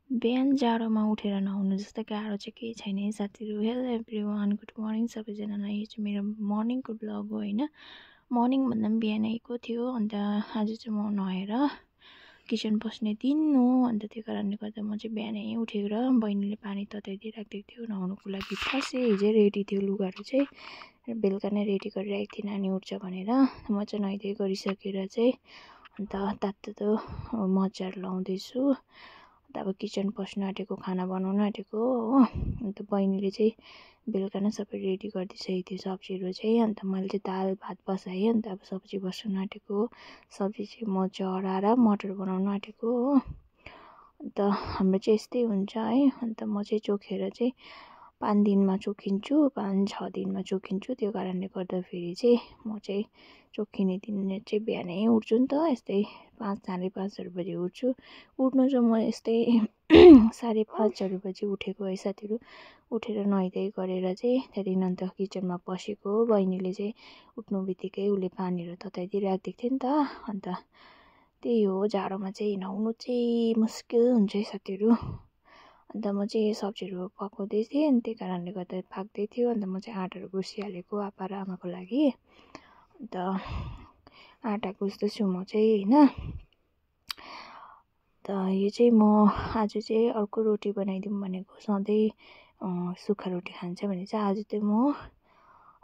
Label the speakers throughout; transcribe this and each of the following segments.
Speaker 1: बिहान जाडोमा उठेर नुहाउनु जस्तो गाह्रो चाहिँ केही छैन है साथीहरू। हेलो एभ्रिवान, गुड मर्निङ सबैजनालाई। यो चाहिँ मेरो मर्निङको ब्लग हो होइन। मर्निङ भन्दा पनि बिहानैको थियो। अन्त आज चाहिँ म नुहाएर किचन पस्ने दिन हो। अन्त त्यो कारणले गर्दा म चाहिँ बिहानै उठेर बहिनीले पानी तताइदिइराखेको थियो नुहाउनुको लागि। फर्स्ट हिजै रेडी थियो लुगाहरू चाहिँ, बेलुका नै रेडी गरिरहेको थिएँ नानी उठ्छ भनेर। म चाहिँ नुहाइधुवाइ गरिसकेर चाहिँ अन्त तातो मोजाहरू लाउँदैछु। अब किचन पस्नु आँटेको, खाना बनाउनु आँटेको हो। अन्त बहिनीले चाहिँ बेलुका नै सबै रेडी गरिदिइसकेको थियो सब्जीहरू चाहिँ। अन्त मैले चाहिँ दाल भात बसाएँ। अन्त अब सब्जी बसाउनु आँटेको, सब्जी चाहिँ म चढाएर मटर बनाउनु आँटेको हो। अन्त हाम्रो चाहिँ यस्तै हुन्छ है। अन्त म चाहिँ चोखेर चाहिँ 5 दिनमा चोखिन्छु, 5-6 दिनमा चोखिन्छु। त्यो कारणले गर्दाखेरि चाहिँ म चाहिँ चोखिने दिन चाहिँ बिहानै उठ्छु नि त, यस्तै 5-5:30 बजी उठ्छु। उठ्नु चाहिँ म यस्तै 5:30 बजी उठेको है साथीहरू। उठेर नुहाइधुवाइ गरेर चाहिँ त्यहाँदेखि अन्त किचनमा पसेको। बहिनीले चाहिँ उठ्नु बित्तिकै उसले पानीहरू तताइदिइ राखिदिएको थियो नि त। अन्त त्यही हो, जाडोमा चाहिँ नुहाउनु चाहिँ मुस्किल हुन्छ है साथीहरू। अन्त म चाहिँ सब्जीहरू पकाउँदै थिएँ, अनि त्यही कारणले गर्दा पाक्दै थियो। अन्त म चाहिँ आँटाहरू गुसिहालेको आप्पा र आमाको लागि। अन्त आँटा गुस्दैछु म चाहिँ होइन। त यो चाहिँ म आज चाहिँ अर्को रोटी बनाइदिउँ भनेको। सधैँ सुक्खा रोटी खान्छ भने चाहिँ आज चाहिँ म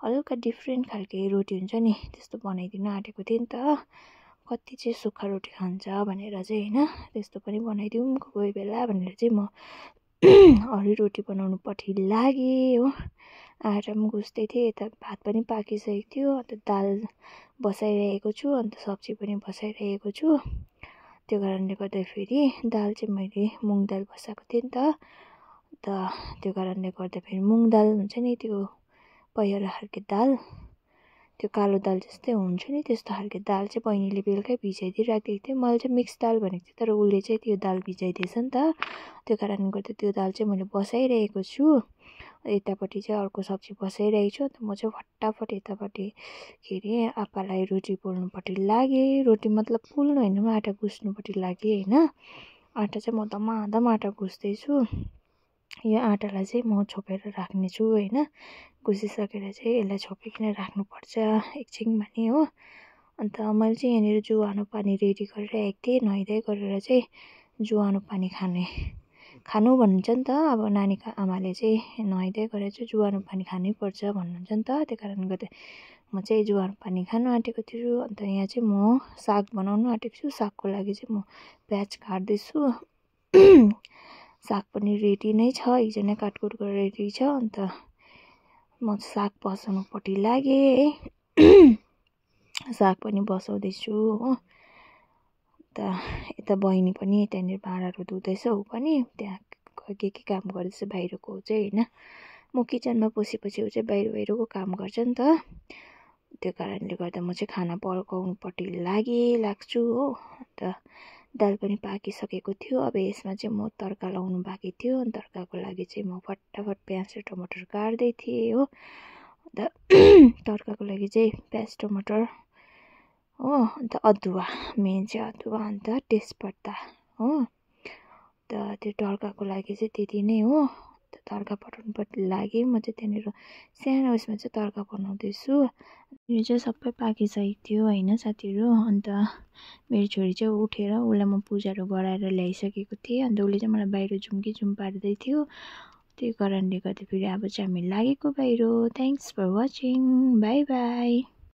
Speaker 1: हल्का डिफ्रेन्ट खालके रोटी हुन्छ नि, त्यस्तो बनाइदिन आँटेको थिएँ नि त। कति चाहिँ सुक्खा रोटी खान्छ भनेर चाहिँ होइन, त्यस्तो पनि बनाइदिउँ कोही बेला भनेर चाहिँ म हरियो रोटी बनाउनुपट्टि लागेँ हो। आँटा पनि गुस्दै थिएँ, यता भात पनि पाकिसकेको थियो। अन्त दाल बसाइरहेको छु, अन्त सब्जी पनि बसाइरहेको छु। त्यो कारणले गर्दाखेरि दाल चाहिँ मैले मुङ दाल बसाएको थिएँ नि त। अन्त त्यो कारणले गर्दाखेरि मुङ दाल हुन्छ नि, त्यो पहेँलो खालके दाल, त्यो कालो दाल जस्तै हुन्छ नि, त्यस्तो खालके दाल चाहिँ बहिनीले बेलुकै भिजाइदिइ राखिदिएको थियो। मैले चाहिँ मिक्स दाल भनेको थिएँ, तर उसले चाहिँ त्यो दाल भिजाइदिएछ नि त। त्यो कारणले गर्दा त्यो दाल चाहिँ मैले बसाइरहेको छु। यतापट्टि चाहिँ अर्को सब्जी बसाइरहेको छु। अन्त म चाहिँ फटाफट यतापट्टि के अरे आप्पालाई रोटी पोल्नुपट्टि लागेँ। रोटी मतलब पोल्नु होइन, आँटा गुस्नुपट्टि लागेँ होइन। आँटा चाहिँ म धमाधम आँटा गुस्दैछु। यो आँटालाई चाहिँ म छोपेर राख्नेछु होइन। गुसिसकेर चाहिँ यसलाई छोपिकन राख्नुपर्छ एकछिनमा नि हो। अन्त मैले चाहिँ यहाँनिर जुवानो पानी रेडी गरिरहेको थिएँ। नुहाइधुवाइ गरेर चाहिँ जुवानो पानी खानु भन्नुहुन्छ नि त। अब नानीको आमाले चाहिँ नुहाइधुवाइ गरेर चाहिँ जुवानो पानी खानैपर्छ भन्नुहुन्छ नि त। त्यो कारणले गर्दा म चाहिँ जुवानो पानी खानु आँटेको छु। अन्त यहाँ चाहिँ म साग बनाउनु आँटेको छु। सागको लागि चाहिँ म प्याज काट्दैछु। साग पनि रेडी नै छ, हिजो नै काटकुट गरेर रेडी छ। अन्त म साग बसाउनुपट्टि लागेँ है। साग पनि बसाउँदैछु हो। अन्त यता बहिनी पनि त्यहाँनिर भाँडाहरू धुँदैछ, ऊ पनि त्यहाँ के काम गर्दैछ बाहिरको चाहिँ होइन। म किचनमा पसेपछि ऊ चाहिँ बाहिरको काम गर्छ नि त। त्यो कारणले गर्दा म चाहिँ खाना पकाउनुपट्टि लाग्छु हो। अन्त दाल पनि पाकिसकेको थियो। अब यसमा चाहिँ म तड्का लाउनु बाँकी थियो। अनि तड्काको लागि चाहिँ म फटाफट प्याज र टमाटर काट्दै थिएँ हो। अन्त तड्काको लागि चाहिँ प्याज टमाटर हो, अन्त अदुवा, मेन चाहिँ अदुवा, अन्त तेजपत्ता हो। अन्त त्यो तड्काको लागि चाहिँ त्यति नै हो। तड्का पठाउनुपट्टि लागेँ म चाहिँ त्यहाँनिर सानो उयसमा चाहिँ तड्का बनाउँदैछु। यो चाहिँ सबै पाकिसकेको थियो होइन साथीहरू। अन्त मेरो छोरी चाहिँ उठेर उसलाई म पूजाहरू गराएर ल्याइसकेको थिएँ। अन्त उसले चाहिँ मलाई बाहिर जाउँ कि जाउँ पार्दै थियो। त्यही कारणले गर्दा फेरि अब चाहिँ हामी लागेको बाहिर। Thanks for watching, bye by.